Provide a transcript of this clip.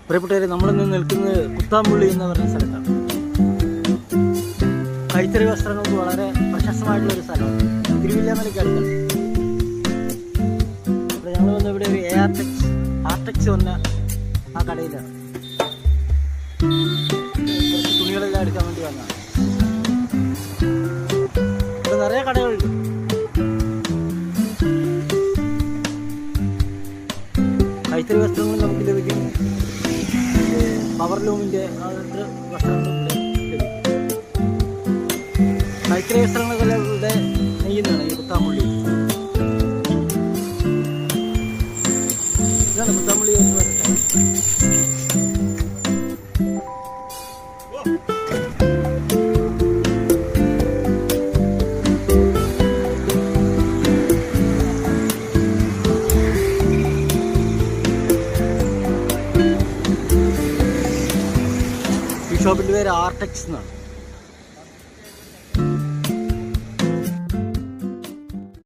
പ്രിയപ്പെട്ടവരെ, നമ്മളിന്ന് നിൽക്കുന്നത് കുത്താമ്പുള്ളി എന്ന് പറയുന്ന സ്ഥലത്താണ്. കൈത്തറി വസ്ത്രങ്ങൾക്ക് വളരെ പ്രശസ്തമായിട്ടുള്ളൊരു സ്ഥലമാണ്. തിരുവില്ലാമലയ്ക്ക് അടുത്താണ്. അപ്പോൾ ഞങ്ങൾ വന്ന് ഇവിടെ ഒരു ആർടെക്സ് വന്ന ആ കടയിലാണ്. കുറച്ച് തുണികളെല്ലാം എടുക്കാൻ വേണ്ടി വന്നതാണ്. ഇവിടെ നിറയെ കടകളുണ്ട്. കൈത്തറി വസ്ത്രങ്ങൾ നമുക്ക് ലഭിക്കും. പവർ ലൂമിൻ്റെ വസ്ത്രങ്ങളും ലഭിക്കും. കൈത്തറി വസ്ത്രങ്ങളെല്ലാം ഇവിടെ നെയ്യുന്നതാണ് ഈ കുത്താമ്പുള്ളി. ഇതാണ് കുത്താമ്പുള്ളി എന്ന് പറയുന്നത്. ഈ ഷോപ്പിൻ്റെ പേര് ആർടെക്സ് എന്നാണ്.